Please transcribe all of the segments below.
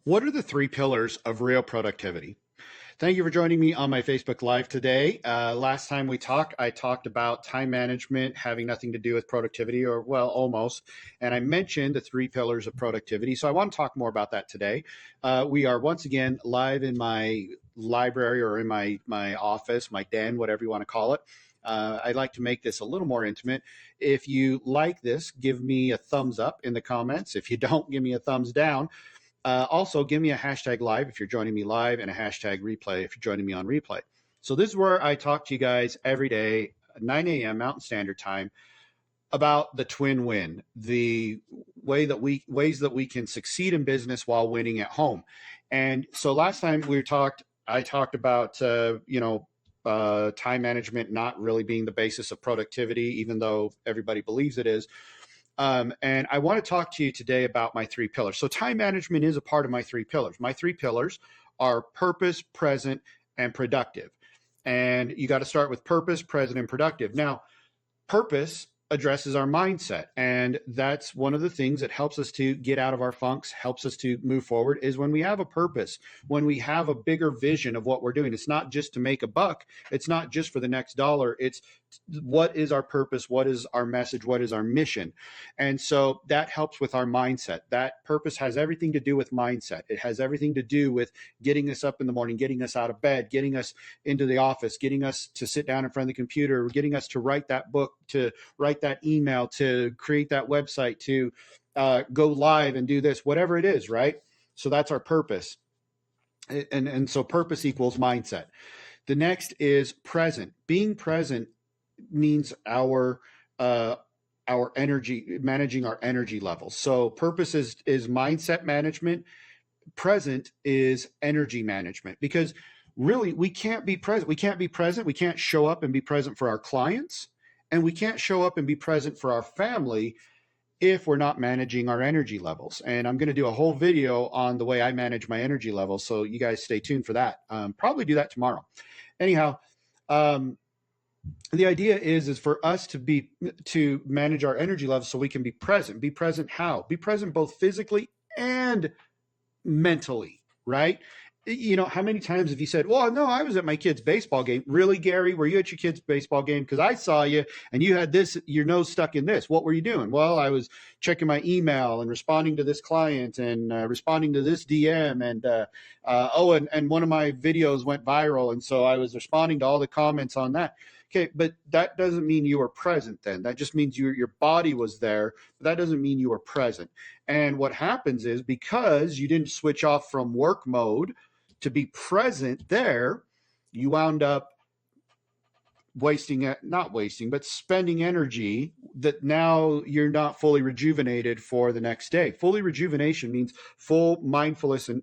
What are the three pillars of real productivity? Thank you for joining me on my Facebook Live today. Last time we talked, I talked about time management having nothing to do with productivity, or well, almost. And I mentioned the three pillars of productivity. So I want to talk more about that today. We are once again live in my library or in my office, my den, whatever you want to call it. I'd like to make this a little more intimate. If you like this, give me a thumbs up in the comments. If you don't, give me a thumbs down. Also, give me a hashtag live if you're joining me live and a hashtag replay if you're joining me on replay. So this is where I talk to you guys every day, 9 a.m. Mountain Standard Time, about the twin win, the ways that we can succeed in business while winning at home. And so last time I talked about time management not really being the basis of productivity, even though everybody believes it is. And I want to talk to you today about my three pillars. So time management is a part of my three pillars. My three pillars are purpose, present, and productive. And you got to start with purpose, present, and productive. Now, purpose addresses our mindset. And that's one of the things that helps us to get out of our funks, helps us to move forward, is when we have a purpose, when we have a bigger vision of what we're doing. It's not just to make a buck. It's not just for the next dollar. It's what is our purpose? What is our message? What is our mission? And so that helps with our mindset. That purpose has everything to do with mindset. It has everything to do with getting us up in the morning, getting us out of bed, getting us into the office, getting us to sit down in front of the computer, getting us to write that book, to write that email, to create that website, to go live and do this, whatever it is, right? So that's our purpose. And so purpose equals mindset. The next is present. Being present means our energy, managing our energy levels. So purpose is mindset management. Present is energy management, because really we can't be present. We can't show up and be present for our clients, and we can't show up and be present for our family if we're not managing our energy levels. And I'm going to do a whole video on the way I manage my energy levels, so you guys stay tuned for that. Probably do that tomorrow. Anyhow, the idea is for us to manage our energy levels so we can be present. Be present how? Be present both physically and mentally, right? You know, how many times have you said, well, no, I was at my kid's baseball game. Really, Gary? Were you at your kid's baseball game? Because I saw you and you had your nose stuck in this. What were you doing? Well, I was checking my email and responding to this client and responding to this DM. And one of my videos went viral. And so I was responding to all the comments on that. Okay, but that doesn't mean you were present then. That just means your body was there, but that doesn't mean you were present. And what happens is, because you didn't switch off from work mode to be present there, you wound up spending energy that now you're not fully rejuvenated for the next day. Fully rejuvenation means full mindfulness and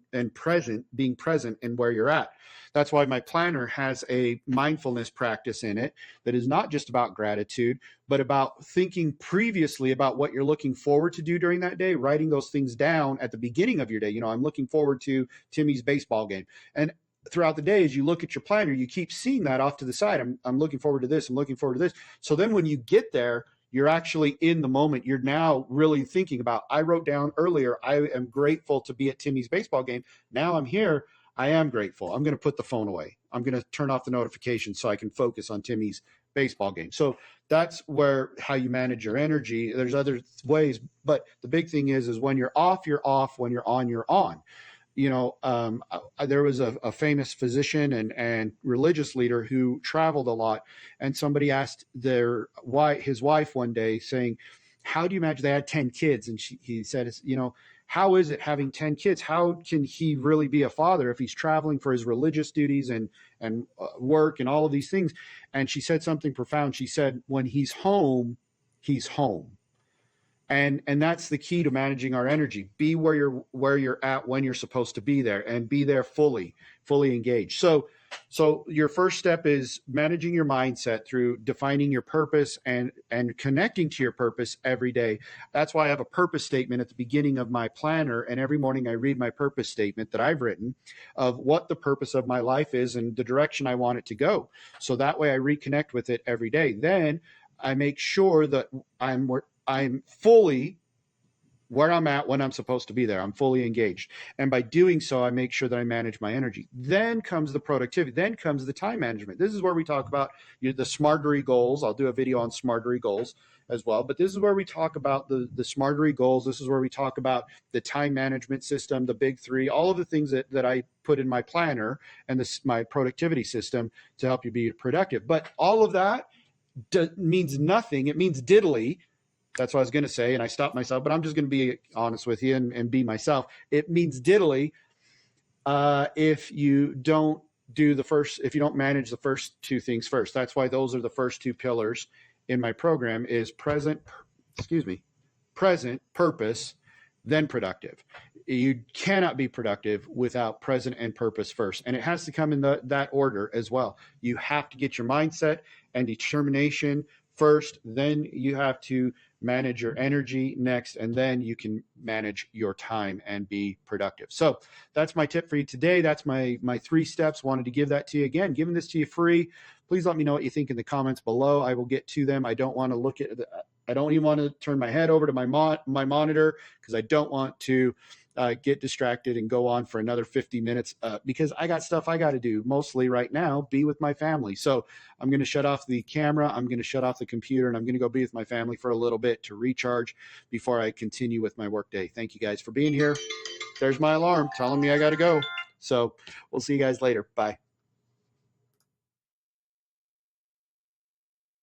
being present in where you're at. That's why my planner has a mindfulness practice in it that is not just about gratitude, but about thinking previously about what you're looking forward to do during that day, writing those things down at the beginning of your day. You know, I'm looking forward to Timmy's baseball game. And throughout the day, as you look at your planner, you keep seeing that off to the side. I'm looking forward to this. I'm looking forward to this. So then when you get there, you're actually in the moment. You're now really thinking about, I wrote down earlier, I am grateful to be at Timmy's baseball game. Now I'm here. I am grateful. I'm going to put the phone away. I'm going to turn off the notifications so I can focus on Timmy's baseball game. So that's how you manage your energy. There's other ways, but the big thing is when you're off, you're off. When you're on, you're on. You know, there was a famous physician and religious leader who traveled a lot, and somebody asked his wife one day, saying, how do you imagine, they had 10 kids? And he said, you know, how is it having 10 kids? How can he really be a father if he's traveling for his religious duties and work and all of these things? And she said something profound. She said, when he's home, he's home. And that's the key to managing our energy. Be where you're at when you're supposed to be there, and be there fully engaged. So your first step is managing your mindset through defining your purpose and connecting to your purpose every day. That's why I have a purpose statement at the beginning of my planner, and every morning I read my purpose statement that I've written of what the purpose of my life is and the direction I want it to go. So that way I reconnect with it every day. Then I make sure that I'm fully where I'm at when I'm supposed to be there. I'm fully engaged. And by doing so, I make sure that I manage my energy. Then comes the productivity. Then comes the time management. This is where we talk about the Smartery goals. I'll do a video on Smartery goals as well. But this is where we talk about the Smartery goals. This is where we talk about the time management system, the big three, all of the things that I put in my planner and my productivity system to help you be productive. But all of that means nothing. It means diddly. That's what I was going to say, and I stopped myself, but I'm just going to be honest with you and be myself. It means diddly if you don't if you don't manage the first two things first. That's why those are the first two pillars in my program is present, purpose, then productive. You cannot be productive without present and purpose first. And it has to come in that order as well. You have to get your mindset and determination first, then you have to manage your energy next, and then you can manage your time and be productive. So that's my tip for you today. That's my 3 steps. Wanted to give that to you. Again, giving this to you free. Please let me know what you think in the comments below. I will get to them. I don't want to look at I don't even want to turn my head over to my monitor because I don't want to get distracted and go on for another 50 minutes because I got stuff I got to do mostly right now, be with my family. So I'm going to shut off the camera. I'm going to shut off the computer, and I'm going to go be with my family for a little bit to recharge before I continue with my workday. Thank you guys for being here. There's my alarm telling me I got to go. So we'll see you guys later. Bye.